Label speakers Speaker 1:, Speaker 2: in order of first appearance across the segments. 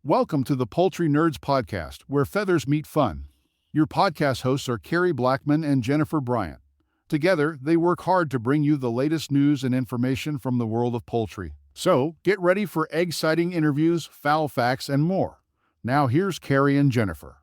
Speaker 1: Welcome to the Poultry Nerds Podcast, where feathers meet fun. Your podcast hosts are Carrie Blackman and Jennifer Bryant. Together, they work hard to bring you the latest news and information from the world of poultry. So, get ready for egg-sighting interviews, fowl facts, and more. Now here's Carrie and Jennifer.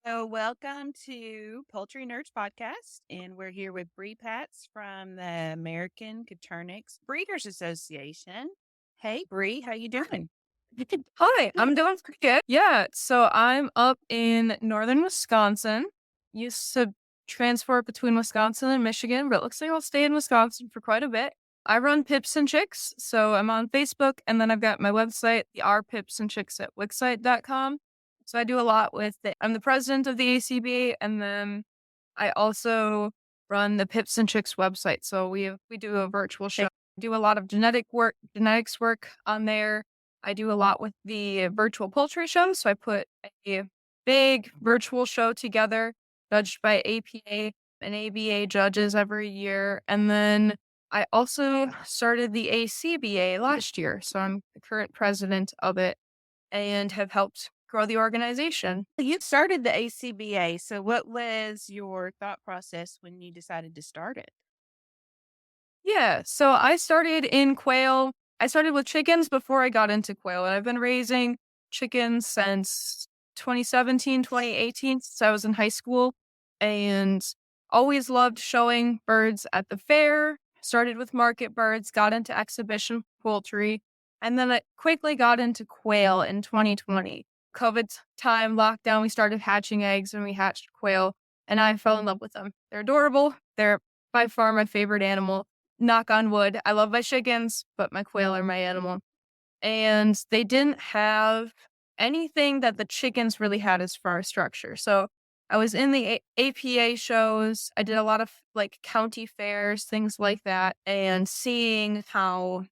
Speaker 2: So, welcome to Poultry Nerds Podcast, and we're here with Bre Patz from the American Coturnix Breeders Association. Hey, Bre, how you doing?
Speaker 3: Hi, I'm doing pretty good. Yeah, so I'm up in northern Wisconsin. Used to transport between Wisconsin and Michigan, but it looks like I'll stay in Wisconsin for quite a bit. I run Pips and Chicks, so I'm on Facebook, and then I've got my website, the Pips and Chicks at Wixsite.com. So I do a lot with it. I'm the president of the ACBA, and then I also run the Pips and Chicks website. So we do a virtual show. I do a lot of genetics work on there. I do a lot with the virtual poultry show. So I put a big virtual show together, judged by APA and ABA judges every year. And then I also started the ACBA last year. So I'm the current president of it and have helped grow the organization.
Speaker 2: You started the ACBA. So, what was your thought process when you decided to start it?
Speaker 3: Yeah, so I started in quail. I started with chickens before I got into quail, and I've been raising chickens since 2017, 2018, since I was in high school, and always loved showing birds at the fair. Started with market birds, got into exhibition poultry, and then I quickly got into quail in 2020. COVID time, lockdown, we started hatching eggs and we hatched quail, and I fell in love with them. They're adorable. They're by far my favorite animal. Knock on wood. I love my chickens, but my quail are my animal. And they didn't have anything that the chickens really had as far as structure. So I was in the APA shows. I did a lot of like county fairs, things like that, and seeing how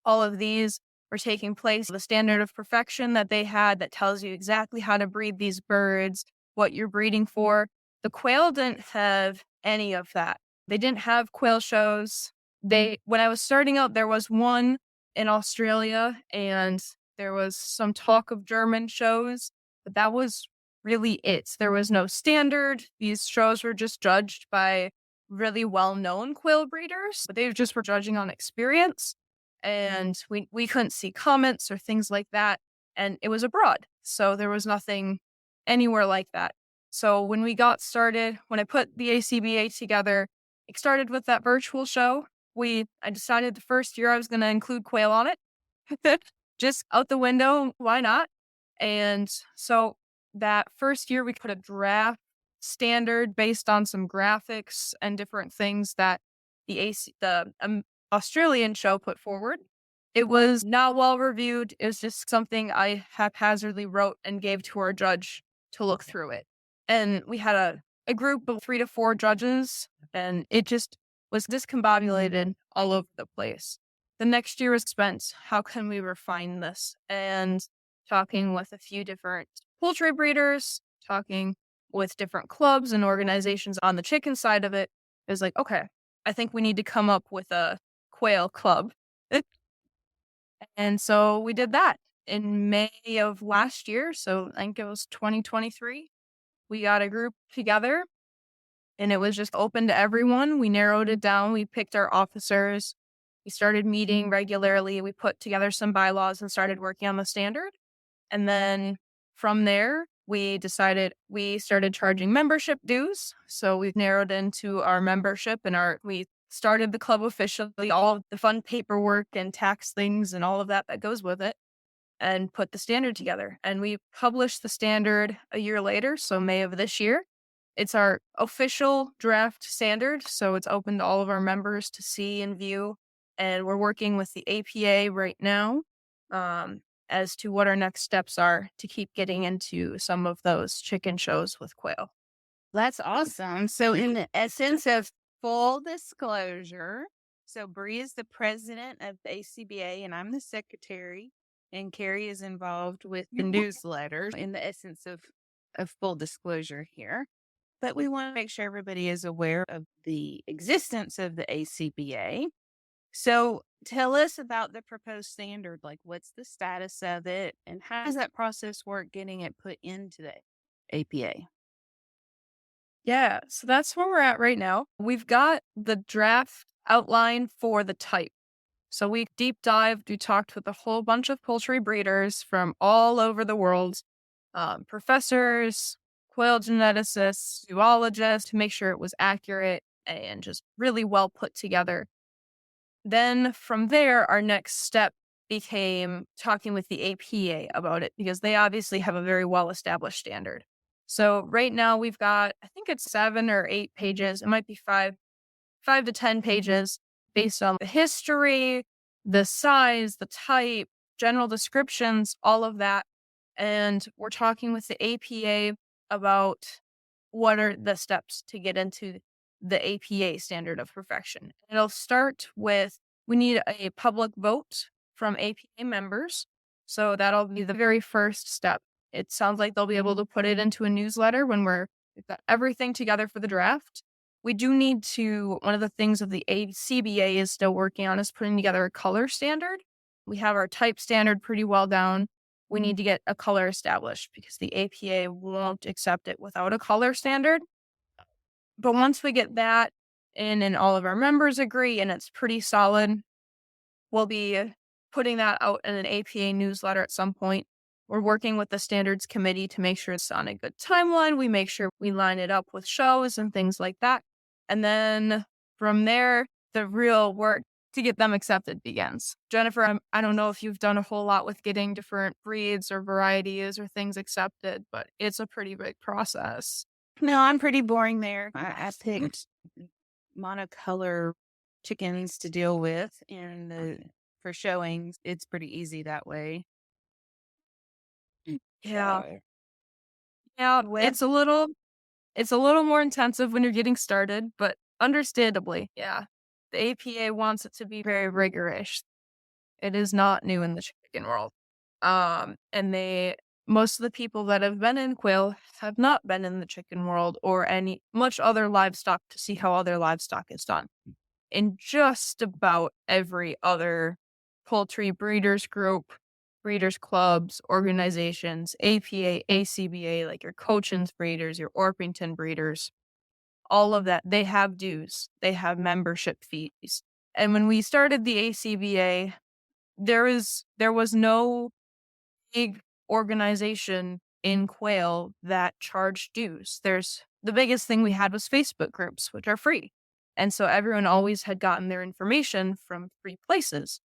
Speaker 3: all of these were taking place, the standard of perfection that they had that tells you exactly how to breed these birds, what you're breeding for. The quail didn't have any of that. They didn't have quail shows. When I was starting out, there was one in Australia and there was some talk of German shows, but that was really it. There was no standard. These shows were just judged by really well-known quail breeders, but they just were judging on experience. And we couldn't see comments or things like that. And it was abroad. So there was nothing anywhere like that. So when we got started, when I put the ACBA together, it started with that virtual show. I decided the first year I was going to include quail on it. Just out the window, why not? And so that first year we put a draft standard based on some graphics and different things that the Australian show put forward. It was not well reviewed. It was just something I haphazardly wrote and gave to our judge to look through it. And we had a group of 3 to 4 judges, and it just was discombobulated all over the place. The next year was spent, how can we refine this? And talking with a few different poultry breeders, talking with different clubs and organizations on the chicken side of it, it was like, okay, I think we need to come up with a quail club. And so we did that in May of last year. So I think it was 2023. We got a group together and it was just open to everyone. We narrowed it down. We picked our officers. We started meeting regularly. We put together some bylaws and started working on the standard. And then from there, we started charging membership dues. So we've narrowed into our membership and we started the club officially, all of the fun paperwork and tax things and all of that goes with it, and put the standard together. And we published the standard a year later, so May of this year. It's our official draft standard, so it's open to all of our members to see and view. And we're working with the APA right now as to what our next steps are to keep getting into some of those chicken shows with quail.
Speaker 2: That's awesome. So, in the essence of full disclosure, so Bre is the president of the ACBA and I'm the secretary, and Carrie is involved with the newsletter in the essence of full disclosure here. but we want to make sure everybody is aware of the existence of the ACBA. So tell us about the proposed standard. Like, what's the status of it, and how does that process work getting it put into the APA?
Speaker 3: Yeah, so that's where we're at right now. We've got the draft outline for the type. So we deep dived, we talked with a whole bunch of poultry breeders from all over the world, professors, quail geneticists, zoologists, to make sure it was accurate and just really well put together. Then from there, our next step became talking with the APA about it, because they obviously have a very well established standard. So right now we've got, I think it's 7 or 8 pages. It might be 5 to 10 pages based on the history, the size, the type, general descriptions, all of that. And we're talking with the APA about what are the steps to get into the APA standard of perfection. It'll start with, we need a public vote from APA members. So that'll be the very first step. It sounds like they'll be able to put it into a newsletter when we've got everything together for the draft. We do need to, one of the things that the ACBA is still working on is putting together a color standard. We have our type standard pretty well down. We need to get a color established because the APA won't accept it without a color standard. But once we get that in and all of our members agree and it's pretty solid, we'll be putting that out in an APA newsletter at some point. We're working with the standards committee to make sure it's on a good timeline. We make sure we line it up with shows and things like that. And then from there, the real work to get them accepted begins. Jennifer, I don't know if you've done a whole lot with getting different breeds or varieties or things accepted, but it's a pretty big process.
Speaker 2: No, I'm pretty boring there. I picked monocolor chickens to deal with, and for showings, it's pretty easy that way.
Speaker 3: Yeah.
Speaker 2: So,
Speaker 3: Yeah,
Speaker 2: With-
Speaker 3: it's a little more intensive when you're getting started, but understandably, yeah. The APA wants it to be very rigorous. It is not new in the chicken world. And most of the people that have been in quail have not been in the chicken world or much other livestock to see how other livestock is done. In just about every other poultry breeders group, breeders clubs, organizations, APA, ACBA, like your Cochin's breeders, your Orpington breeders, all of that, they have dues, they have membership fees. And when we started the ACBA, there was no big organization in quail that charged dues. The biggest thing we had was Facebook groups, which are free. And so everyone always had gotten their information from free places.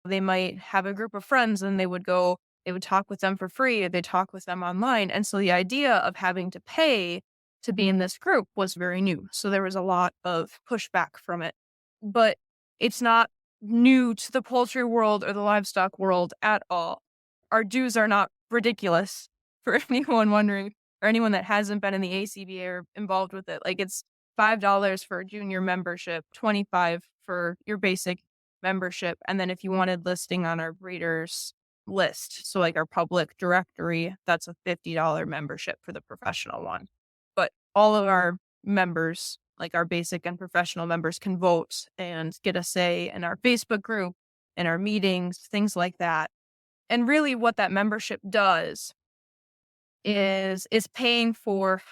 Speaker 3: They might have a group of friends and they would talk with them for free, or they talk with them online. And so the idea of having to pay to be in this group was very new. So there was a lot of pushback from it. But it's not new to the poultry world or the livestock world at all. Our dues are not ridiculous, for anyone wondering, or anyone that hasn't been in the ACBA or involved with it. Like, it's $5 for a junior membership, $25 for your basic membership. And then if you wanted listing on our breeders list, so like our public directory, that's a $50 membership for the professional one. But all of our members, like our basic and professional members, can vote and get a say in our Facebook group, in our meetings, things like that. And really what that membership does is paying for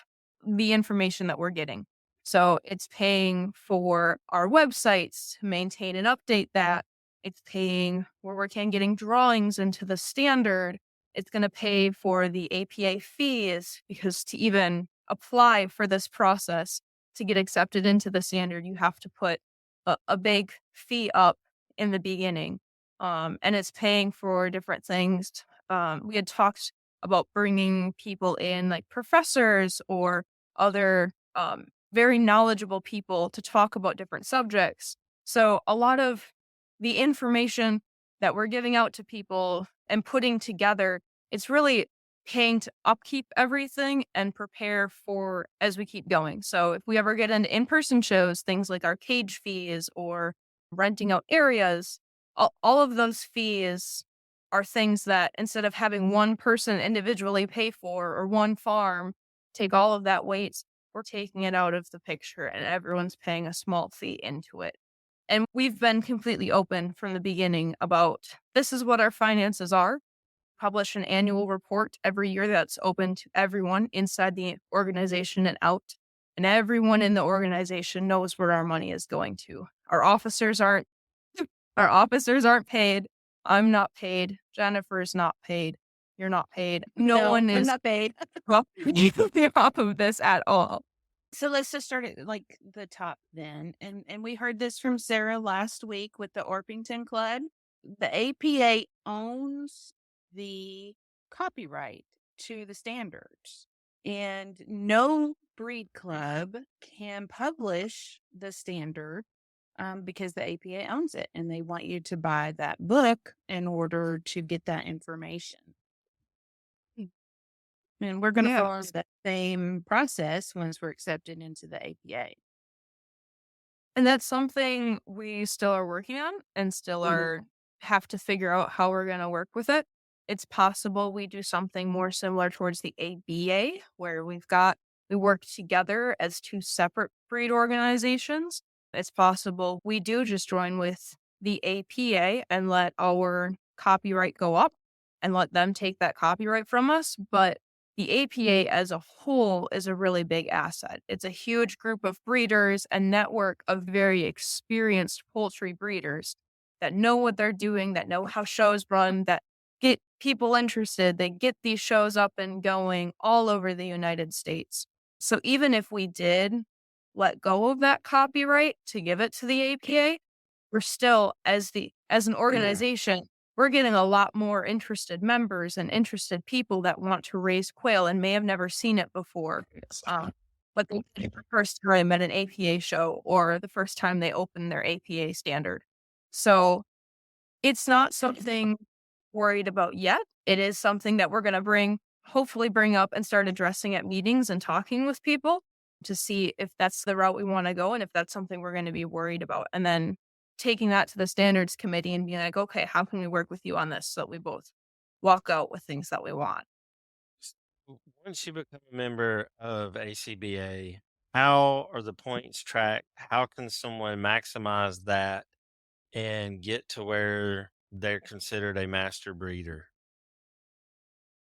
Speaker 3: the information that we're getting. So it's paying for our websites to maintain and update that. It's paying, we're working on getting drawings into the standard. It's going to pay for the APA fees, because to even apply for this process to get accepted into the standard, you have to put a big fee up in the beginning. And it's paying for different things. We had talked about bringing people in, like professors or other very knowledgeable people, to talk about different subjects. So a lot of the information that we're giving out to people and putting together, it's really paying to upkeep everything and prepare for as we keep going. So if we ever get into in-person shows, things like our cage fees or renting out areas, all of those fees are things that, instead of having one person individually pay for, or one farm take all of that weight, we're taking it out of the picture and everyone's paying a small fee into it. And we've been completely open from the beginning about this is what our finances are. Publish an annual report every year that's open to everyone inside the organization and out. And everyone in the organization knows where our money is going to. Our officers aren't paid. I'm not paid. Jennifer's not paid. You're not paid. No one
Speaker 2: I'm
Speaker 3: is
Speaker 2: not paid.
Speaker 3: profiting off of this at all.
Speaker 2: So let's just start at like the top then. And we heard this from Sarah last week with the Orpington Club. The APA owns the copyright to the standards, and no breed club can publish the standard because the APA owns it, and they want you to buy that book in order to get that information. And we're going to
Speaker 3: Yeah.
Speaker 2: follow that same process once we're accepted into the APA.
Speaker 3: And that's something we still are working on and still have to figure out how we're going to work with it. It's possible we do something more similar towards the ABA, where we work together as two separate breed organizations. It's possible we do just join with the APA and let our copyright go up and let them take that copyright from us. But the APA as a whole is a really big asset. It's a huge group of breeders and network of very experienced poultry breeders that know what they're doing, that know how shows run, that get people interested. They get these shows up and going all over the United States. So even if we did let go of that copyright to give it to the APA, we're still, as an organization, we're getting a lot more interested members and interested people that want to raise quail and may have never seen it before. But they did it the first time at an APA show or the first time they opened their APA standard. So it's not something worried about yet. It is something that we're going to hopefully bring up and start addressing at meetings and talking with people to see if that's the route we want to go and if that's something we're going to be worried about. And then taking that to the standards committee and being like, okay, how can we work with you on this so that we both walk out with things that we want?
Speaker 4: Once you become a member of ACBA, how are the points tracked? How can someone maximize that and get to where they're considered a master breeder?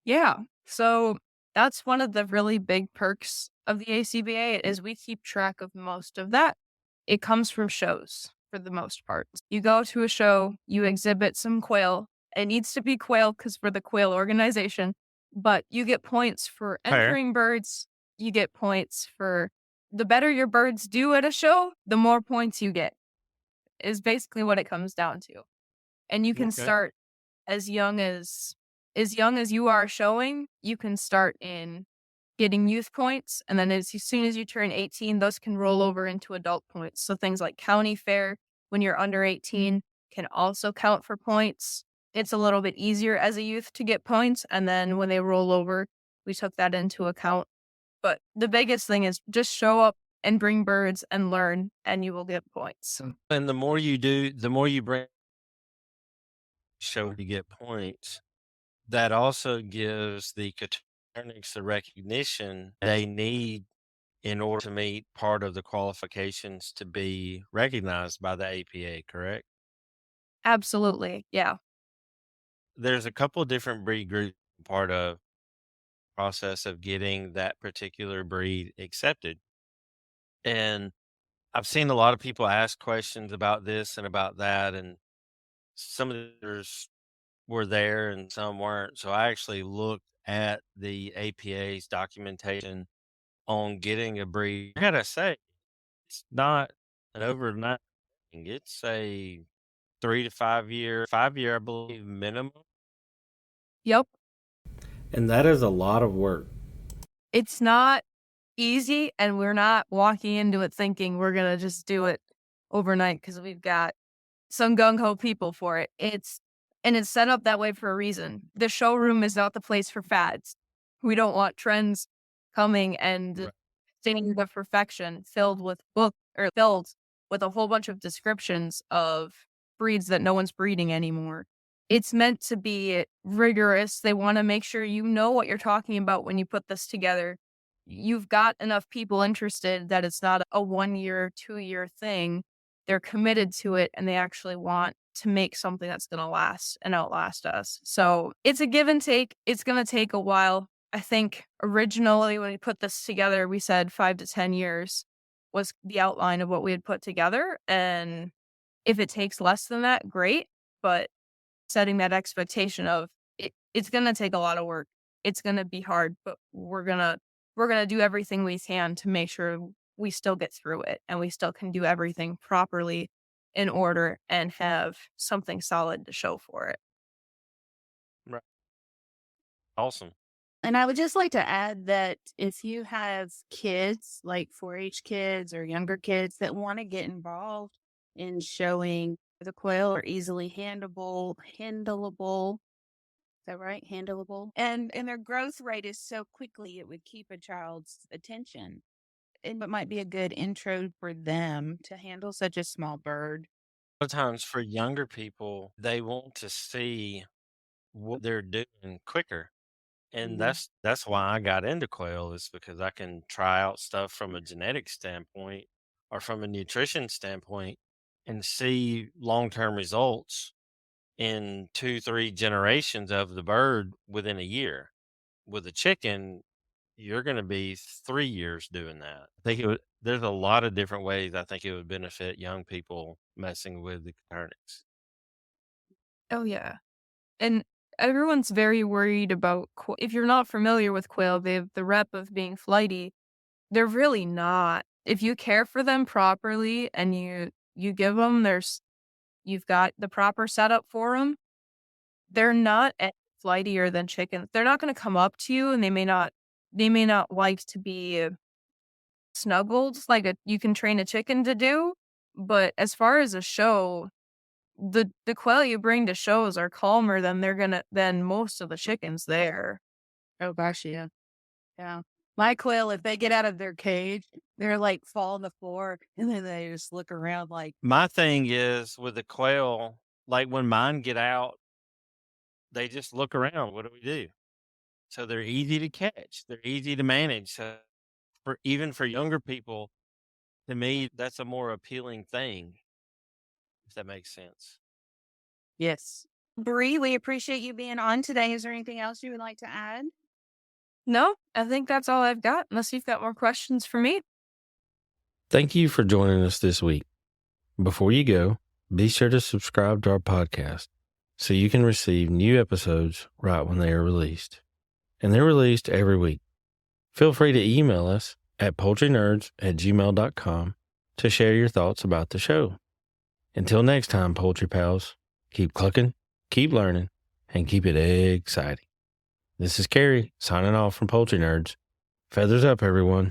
Speaker 3: Yeah. So that's one of the really big perks of the ACBA is we keep track of most of that. It comes from shows for the most part. You go to a show, you exhibit some quail. It needs to be quail because we're the quail organization, but you get points for entering birds. You get points for the better your birds do at a show, the more points you get is basically what it comes down to. And you can start as young as you are showing, you can start in getting youth points. And then as soon as you turn 18, those can roll over into adult points. So things like county fair, when you're under 18, can also count for points. It's a little bit easier as a youth to get points. And then when they roll over, we took that into account. But the biggest thing is just show up and bring birds and learn, and you will get points.
Speaker 4: And the more you do, the more you bring show you get points. That also gives the Coturnix the recognition they need in order to meet part of the qualifications to be recognized by the APA, correct?
Speaker 3: Absolutely. Yeah.
Speaker 4: There's a couple of different breed groups part of the process of getting that particular breed accepted. And I've seen a lot of people ask questions about this and about that, and some of the others were there and some weren't. So I actually looked at the APA's documentation on getting a breed. I gotta say, it's not an overnight thing. It's a 3 to 5 year, I believe, minimum.
Speaker 3: Yep.
Speaker 5: And that is a lot of work.
Speaker 3: It's not easy, and we're not walking into it thinking we're going to just do it overnight because we've got some gung-ho people for it. It's set up that way for a reason. The showroom is not the place for fads. We don't want trends coming and standing of perfection filled with a whole bunch of descriptions of breeds that no one's breeding anymore. It's meant to be rigorous. They want to make sure you know what you're talking about when you put this together. you've got enough people interested that it's not a 1 year, 2 year thing. They're committed to it and they actually want to make something that's going to last and outlast us. So it's a give and take. It's going to take a while. I think originally when we put this together, we said 5 to 10 years was the outline of what we had put together. And if it takes less than that, great. But setting that expectation of it's going to take a lot of work. It's going to be hard, but we're going to do everything we can to make sure we still get through it and we still can do everything properly in order and have something solid to show for it.
Speaker 4: Right. Awesome.
Speaker 2: And I would just like to add that if you have kids, like 4-H kids or younger kids that want to get involved in showing the quail are easily handleable. Is that right? Handleable. And their growth rate is so quickly, it would keep a child's attention. And it might be a good intro for them to handle such a small bird.
Speaker 4: Sometimes for younger people, they want to see what they're doing quicker. And
Speaker 2: Mhm.
Speaker 4: that's why I got into quail, is because I can try out stuff from a genetic standpoint or from a nutrition standpoint and see long-term results in 2, 3 generations of the bird within a year. With a chicken, you're going to be 3 years doing that. I think there's a lot of different ways I think it would benefit young people messing with the Coturnix.
Speaker 3: Oh, yeah. And everyone's very worried about if you're not familiar with quail, they have the rep of being flighty. They're really not. If you care for them properly and you give them you've got the proper setup for them, they're not any flightier than chickens. They're not going to come up to you and they may not like to be snuggled like you can train a chicken to do. But as far as a show, the quail you bring to shows are calmer than most of the chickens there.
Speaker 2: Oh gosh, yeah. Yeah. My quail, if they get out of their cage, they're like fall on the floor and then they just look around like,
Speaker 4: My thing is with the quail, like when mine get out, they just look around. What do we do? So they're easy to catch. They're easy to manage. So even for younger people, to me, that's a more appealing thing, if that makes sense.
Speaker 2: yes. Bree, we appreciate you being on today. Is there anything else you would like to add?
Speaker 3: No, I think that's all I've got, unless you've got more questions for me.
Speaker 5: Thank you for joining us this week. Before you go, be sure to subscribe to our podcast so you can receive new episodes right when they are released. And they're released every week. Feel free to email us at poultrynerds@gmail.com to share your thoughts about the show. Until next time, poultry pals, keep clucking, keep learning, and keep it exciting. This is Carrie signing off from Poultry Nerds. Feathers up, everyone.